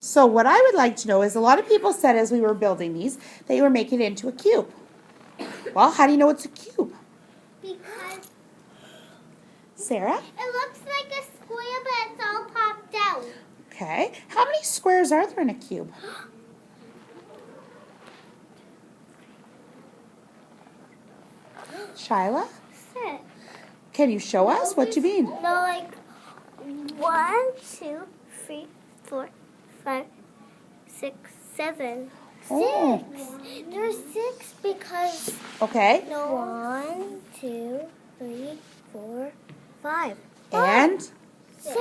So what I would like to know is a lot of people said as we were building these that you were making it into a cube. Well, how do you know it's a cube? Because Sarah? it looks like a square, but it's all popped out. Okay. How many squares are there in a cube? Shyla? 6. Can you show us what you mean? No, like 1, 2, 3, 4, 5, 6, 7. Oh. 6. There's 6 because Okay. 1, 2, 3, 4, 5. And? 6.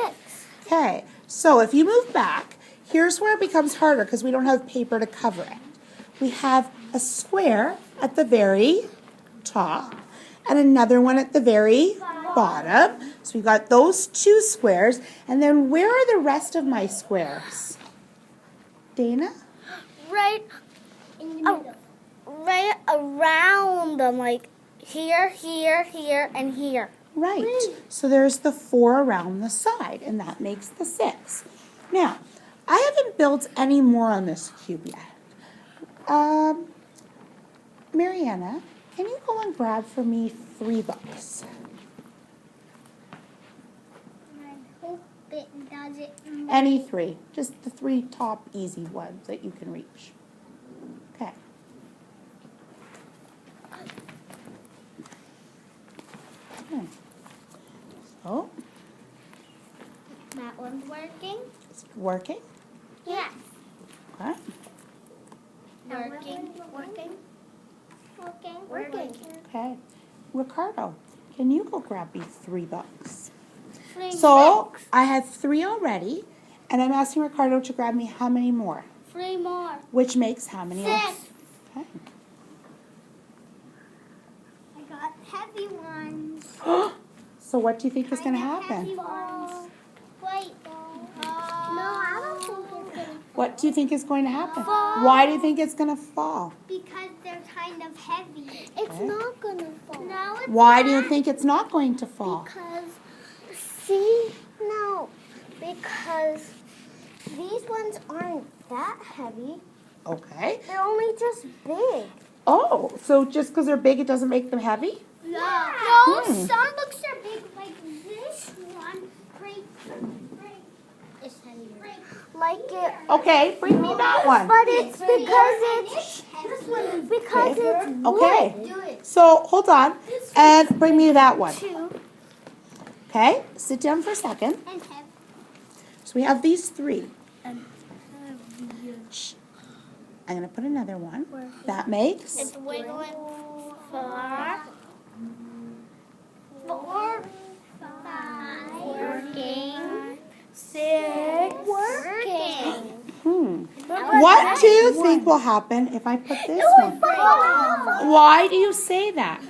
Okay. So if you move back, here's where it becomes harder because we don't have paper to cover it. We have a square at the very top and another one at the very bottom. So we've got those 2 squares. And then where are the rest of my squares? Dana? Right in the middle. Right around them, like here, here, here, and here. Right. So there's the 4 around the side, and that makes the 6. Now, I haven't built any more on this cube yet. Mariana, can you go and grab for me 3 books? I hope it does it. Any 3. Just the 3 top easy ones that you can reach. Okay. Okay. So, That one's working? it's working. Yes. Okay. Working. Working. Okay. Ricardo, can you go grab me 3 books? 3, So, I have 3 already, and I'm asking Ricardo to grab me how many more? 3 more. Which makes how many? 6. Okay. I got heavy ones. So what do you think is going to happen? Heavy ones. Wait. No, I don't think it's going to What do you think is going to happen? Fall. Why do you think it's going to fall? Because they're kind of heavy. It's Okay. not going to fall. No, it's Why do not. you think it's not going to fall? Because, see, no, because these ones aren't that heavy. Okay. They're only just big. Oh, so just because they're big, it doesn't make them heavy? No, Hmm. some books are big, like this one. It's heavy. Like it. Okay, bring me that one. But it's because it's wood. Okay. Do it. So hold on and bring me that one. 2 Okay, sit down for a second. and heavy. So we have these 3. Shh. I'm going to put another one. That makes? It's wiggling 4, 4, 5, working, 6, working. What do you think will happen if I put this one? Why do you say that?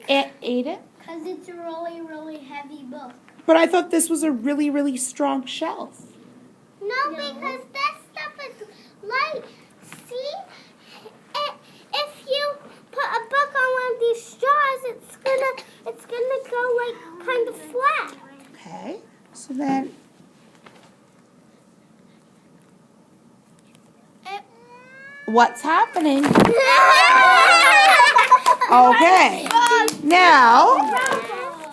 Aiden? Because it's a really, really heavy book. But I thought this was a really, really strong shelf. No, because that stuff is light. See, if you put a book on one of these straws, it's gonna go like kind of flat. Okay, so then, what's happening? Okay, now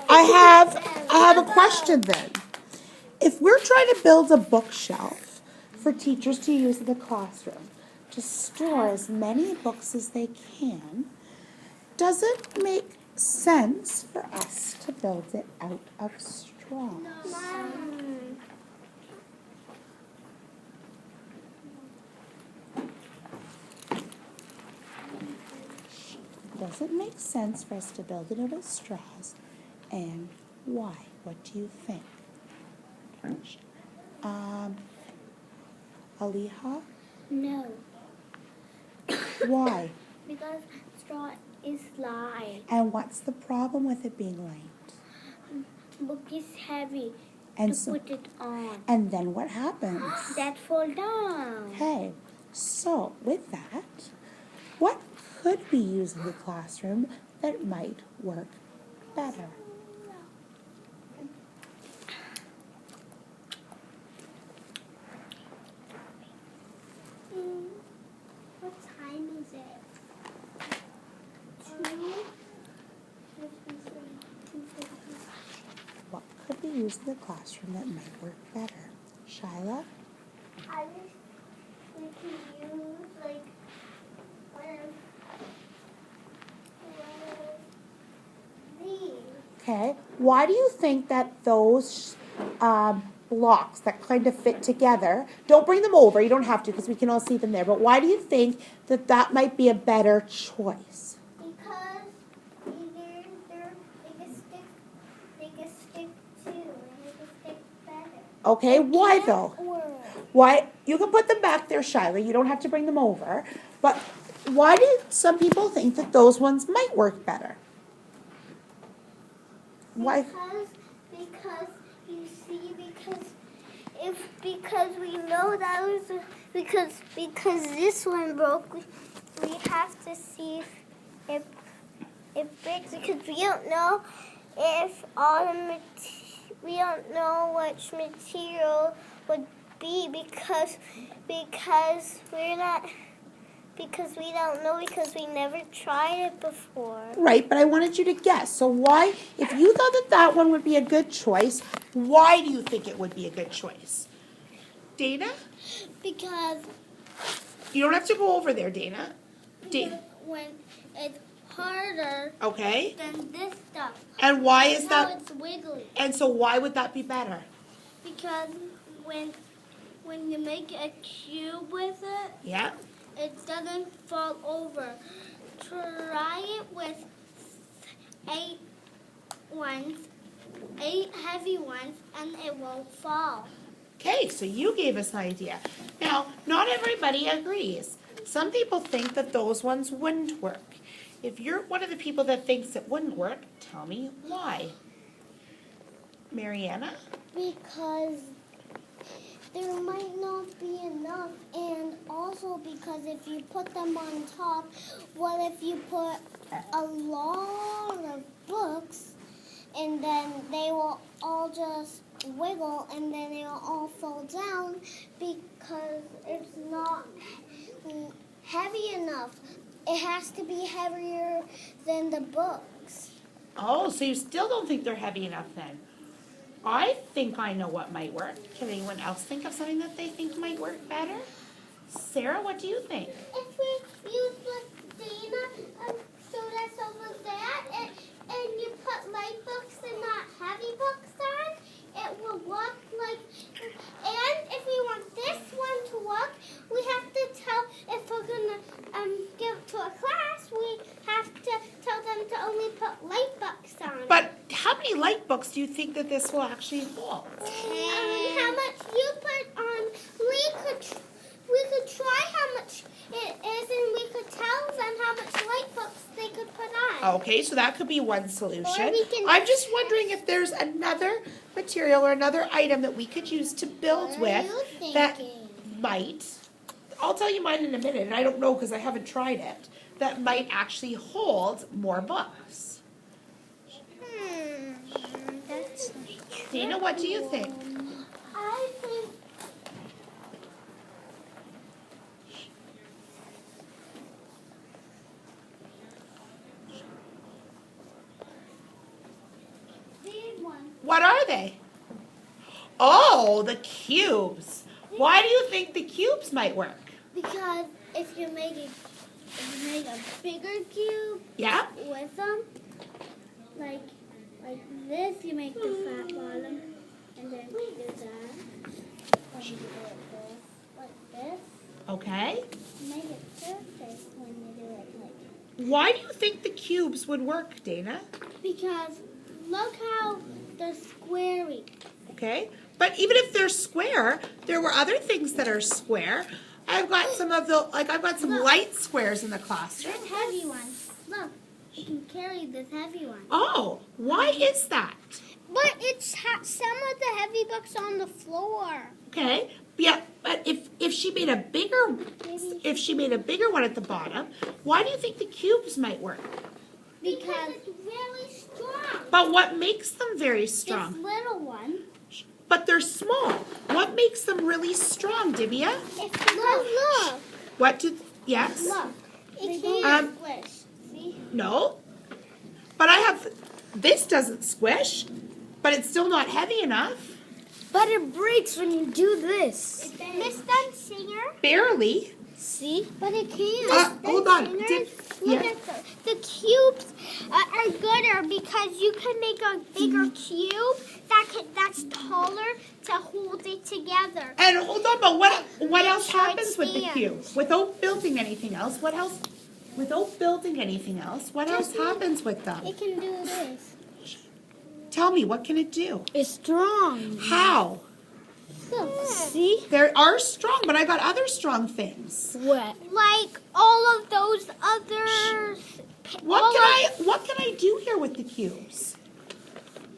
I have a question then. If we're trying to build a bookshelf for teachers to use in the classroom to store as many books as they can, does it make sense for us to build it out of straw? Does it make sense for us to build it out of straws, and why? What do you think? Aliha, No, why? because straw is light. And what's the problem with it being light? Book is heavy And to so, put it on. and then what happens? That fall down. Okay, so with that, what could we use in the classroom that might work better? use in the classroom that might work better? Shyla? I wish we could use like these. Okay. Why do you think that those blocks that kind of fit together, don't bring them over, you don't have to because we can all see them there, but why do you think that that might be a better choice? Because either they can stick too, and they can stick better. Okay, why Can't though? work. Why? You can put them back there, Shyla. You don't have to bring them over. But why do some people think that those ones might work better? Why? Because you see, because we know that was because this one broke. We have to see if it breaks because we don't know if we don't know which material would be because we're not. Because we don't know because we never tried it before. Right, but I wanted you to guess. So why, if you thought that that one would be a good choice, why do you think it would be a good choice? Dana? Because You don't have to go over there, Dana. when it's harder Okay. than this stuff. And why is Now that? it's wiggly. And so why would that be better? Because when you make a cube with it, Yeah. it doesn't fall over. Try it with 8 heavy ones, and it won't fall. Okay, so you gave us an idea. Now, not everybody agrees. Some people think that those ones wouldn't work. If you're one of the people that thinks it wouldn't work, tell me why. Mariana? Because there might not be enough, and also because if you put them on top, what if you put a lot of books, and then they will all just wiggle, and then they will all fall down because it's not heavy enough. It has to be heavier than the books. Oh, so you still don't think they're heavy enough then? I think I know what might work. Can anyone else think of something that they think might work better? Sarah, what do you think? If we use the Dana so that's over there, and you put light books and not heavy books on, it will look like. And if we want this one to work, we have to tell if we're gonna give to a class, we have to tell them to only put light books on. But how many light books do you think that this will actually hold? How much you put on? We could try how much it is, and we could tell them how much light books they could put on. Okay, so that could be one solution. Or we can- I'm just wondering if there's another material or another item that we could use to build What with are you that thinking? might, I'll tell you mine in a minute, and I don't know because I haven't tried it, that might actually hold more books. That's Dana, what do you think? I think these ones. What are they? Oh, the cubes. Why do you think the cubes might work? Because if you make a bigger cube Yeah? with them, like this, you make the flat bottom, and then you do that, and you do it this, like this. Okay. Make it perfect when you do it like. Why do you think the cubes would work, Dana? Because look how they're squarey. Okay. But even if they're square, there were other things that are square. I've got some of the, like I've got some light squares in the classroom. This heavy one. Look, you can carry this heavy one. Oh, why is that? But it's some of the heavy books on the floor. Okay. Yeah, but if she made a bigger one at the bottom, why do you think the cubes might work? Because it's really strong. But what makes them very strong? This little one. But they're small. What makes them really strong, Divya? Look. What did, yes? Look. It can't squish. See? No. But I have, this doesn't squish. But it's still not heavy enough. But it breaks when you do this. Miss Dunsinger? Barely. See? But it can't. Hold on. Look Yeah. at the cubes are gooder because you can make a bigger cube that's taller to hold it together. And hold on, but what else Sure, it happens with the stands. cube? Without building anything else, what else? Without building anything else, what else happens with them? It can do this. Tell me, what can it do? It's strong. How? See? There are strong, but I got other strong things. What? Like all of those others. What can I do here with the cubes?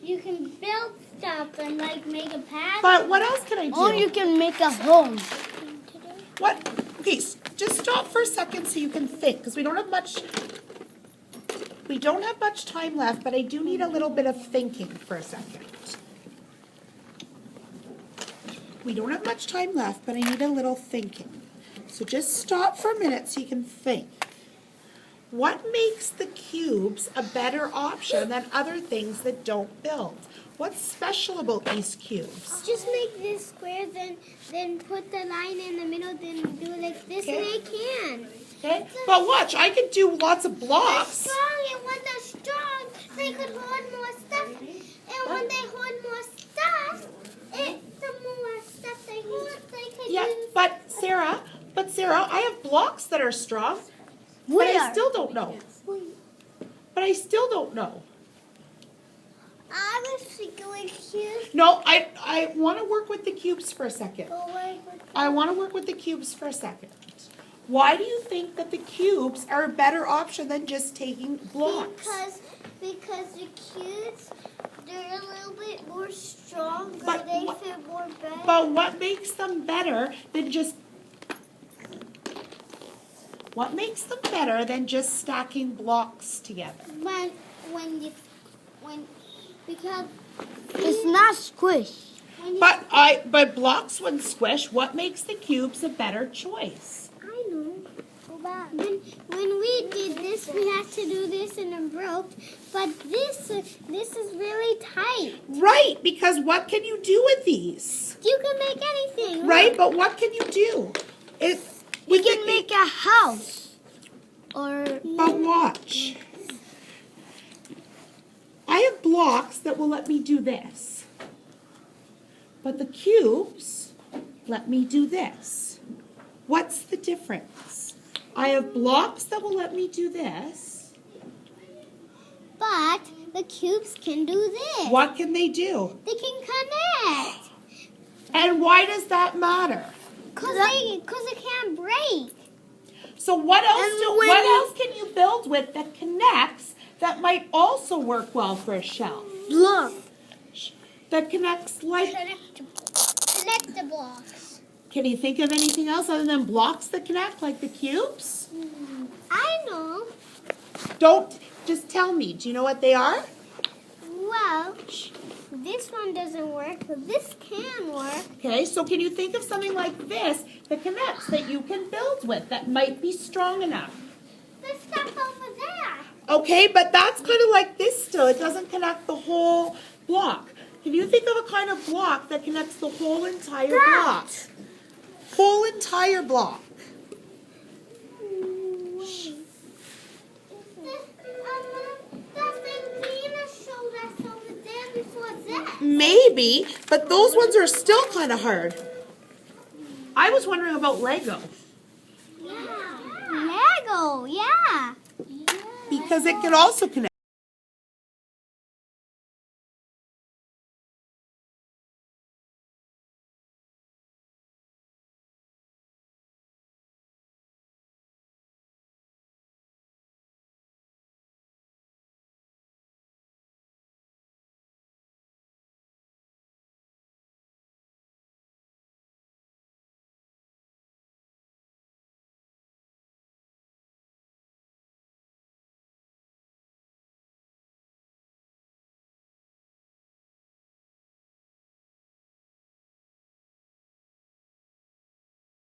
You can build stuff and like make a pad. But what else can I do? Or you can make a home. What? Okay, just stop for a second so you can think, because we don't have much time left, but I do need a little bit of thinking for a second. We don't have much time left, but I need a little thinking. So just stop for a minute so you can think. What makes the cubes a better option than other things that don't build? What's special about these cubes? Just make this square, then put the line in the middle, then do like this, and they can. Okay? But watch, I could do lots of They're blocks. strong, and when they're strong, they could hold more stuff. And when they hold more stuff, the more stuff they hold, they could Yeah, use. but Sarah, I have blocks that are strong, but I still don't know. But I still don't know. I was thinking like here. No, I want to work with the cubes for a second. Go away with I want to work with the cubes for a second. Why do you think that the cubes are a better option than just taking blocks? Because the cubes, they're a little bit more stronger. But They what- fit more better. But what makes them better than just stacking blocks together? Because It's not squish. when you, But blocks when squish, what makes the cubes a better choice? I know. Go back. When we did this, we had to do this and it broke. But this is really tight. Right, because what can you do with these? You can make anything. Right, but what can you do? We can make a house. Or But watch. I have blocks that will let me do this. But the cubes let me do this. What's the difference? I have blocks that will let me do this. But the cubes can do this. What can they do? They can connect. And why does that matter? Cause it can't break. So what else And what else can you build with that connects that might also work well for a shelf? block. That connects like, Connect the blocks. can you think of anything else other than blocks that connect like the cubes? I know. Don't, just tell me, do you know what they are? Well, this one doesn't work, but this can work. Okay, so can you think of something like this that connects that you can build with that might be strong enough? The stuff over there. Okay, but that's kind of like this still. It doesn't connect the whole block. Can you think of a kind of block that connects the whole entire block? Whole entire block. Maybe, but those ones are still kind of hard. I was wondering about Lego. Lego, yeah. Because it can also connect.